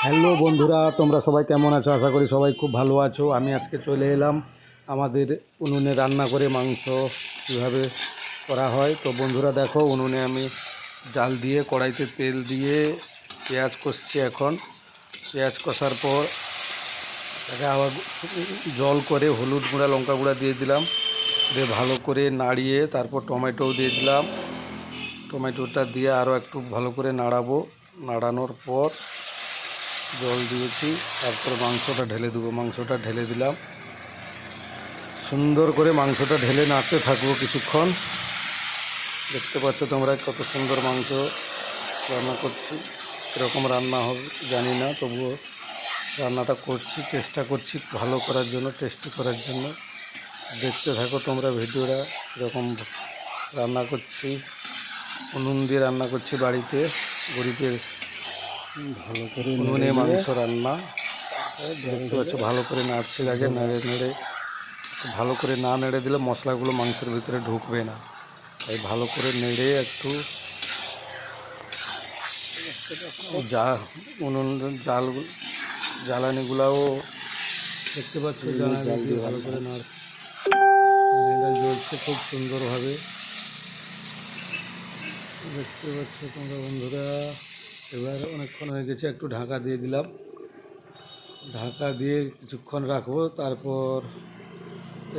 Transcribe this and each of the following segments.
Hello বন্ধুরা, তোমরা সবাই কেমন আছো? আশা করি সবাই খুব ভালো আছো। আমি আজকে চলে এলাম আমাদের উনুনে রান্না করে মাংস কীভাবে করা হয়। তো বন্ধুরা দেখো, উনুনে আমি জাল দিয়ে কড়াইতে তেল দিয়ে পেঁয়াজ কষছি। এখন পেঁয়াজ কষার পর তাকে আবার জল করে হলুদ গুঁড়া লঙ্কা গুঁড়া দিয়ে দিলাম, দিয়ে ভালো করে নাড়িয়ে তারপর টমেটোও দিয়ে দিলাম। টমেটোটা দিয়ে আরও একটু ভালো করে নাড়াবো। নাড়ানোর পর জল দিয়েছি, তারপর মাংসটা ঢেলে দেবো। মাংসটা ঢেলে দিলাম, সুন্দর করে মাংসটা ঢেলে নাড়তে থাকবো কিছুক্ষণ। দেখতে পাচ্ছ তোমরা কত সুন্দর মাংস রান্না করছি। এরকম রান্না হবে জানি না, তবুও রান্নাটা করছি, চেষ্টা করছি ভালো করার জন্য, টেস্টি করার জন্য। দেখতে থাকো তোমরা ভিডিওটা। এরকম রান্না করছি, উনুন দিয়ে রান্না করছি বাড়িতে, গরিবের ভালো করে উনুনে নেড়ে মাংস রান্না। দেখতে পাচ্ছ ভালো করে নাড়ছে, আগে নেড়ে নেড়ে, ভালো করে না নেড়ে দিলে মশলাগুলো মাংসের ভিতরে ঢুকবে না। তাই ভালো করে নেড়ে একটু যা উনুন জাল জ্বালানিগুলাও দেখতে পাচ্ছ জ্বালানি দিয়ে ভালো করে নাড়ছে, জ্বলছে খুব সুন্দরভাবে। দেখতে পাচ্ছ তোমরা বন্ধুরা। এবার অনেকক্ষণ হয়ে গেছে, একটু ঢাকা দিয়ে দিলাম। ঢাকা দিয়ে কিছুক্ষণ রাখবো, তারপর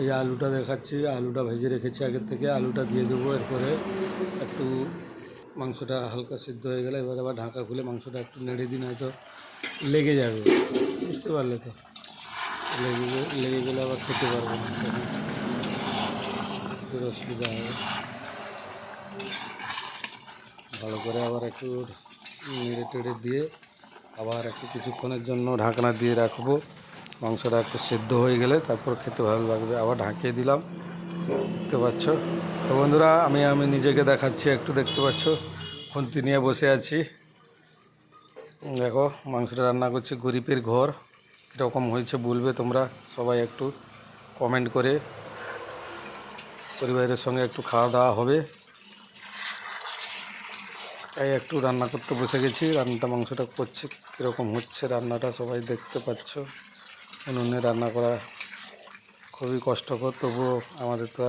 এই আলুটা দেখাচ্ছি। আলুটা ভেজে রেখেছি আগের থেকে, আলুটা দিয়ে দেবো। এরপরে একটু মাংসটা হালকা সিদ্ধ হয়ে গেলে এবার আবার ঢাকা খুলে মাংসটা একটু নেড়ে দিন, হয়তো লেগে যাবে। বুঝতে পারলে তো? লেগে গেলে আবার খেতে পারবো না, তখন একটু অসুবিধা হবে। ভালো করে আবার একটু নেড়ে টেড়ে দিয়ে আবার একটু কিছুক্ষণের জন্য ঢাকনা দিয়ে রাখবো। মাংসটা একটু সেদ্ধ হয়ে গেলে তারপর খেতে ভালো লাগবে। আবার ঢাকিয়ে দিলাম। দেখতে পাচ্ছ তো বন্ধুরা, আমি নিজেকে দেখাচ্ছি একটু। দেখতে পাচ্ছ খুন্তি নিয়ে বসে আছি। দেখো মাংসটা রান্না করছি। গরিবের ঘর কীরকম হয়েছে বলবে তোমরা সবাই একটু কমেন্ট করে। পরিবারের সঙ্গে একটু খাওয়া দাওয়া হবে, তাই একটু রান্না করতে বসে গেছি। রান্নাটা মাংসটা করছি, কীরকম হচ্ছে রান্নাটা সবাই দেখতে পাচ্ছ। উনুনে রান্না করা খুবই কষ্টকর, তবুও আমাদের তো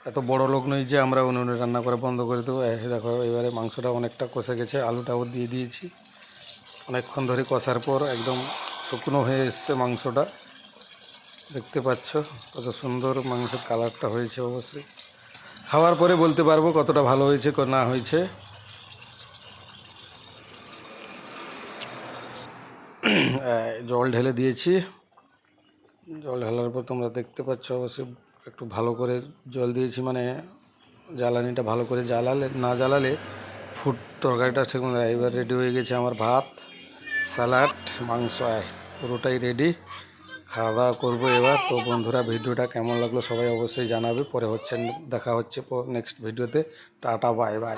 এত বড় লোক নই যে আমরা উনুনে রান্না করে বন্ধ করে দেবো। দেখো এবারে মাংসটা অনেকটা কষে গেছে, আলুটাও দিয়ে দিয়েছি। অনেকক্ষণ ধরে কষার পর একদম শুকনো হয়ে এসছে মাংসটা। দেখতে পাচ্ছ কত সুন্দর মাংসের কালারটা হয়েছে। অবশ্যই খাওয়ার পরে বলতে পারবো কতটা ভালো হয়েছে না হয়েছে। জল ঢেলে দিয়েছি। জল ঢালার পর তোমরা দেখতে পাচ্ছ অবশ্যই একটু ভালো করে জল দিয়েছি, মানে জ্বালানিটা ভালো করে জ্বালালে তরকারিটা ঠিক মতো। এবার রেডি হয়ে গেছে আমার ভাত, স্যালাড, মাংস, পুরোটাই রেডি। খাওয়া দাওয়া করবো এবার। তো বন্ধুরা ভিডিওটা কেমন লাগলো সবাই অবশ্যই জানাবে। পরে দেখা হচ্ছে নেক্সট ভিডিওতে। Tata, bye bye.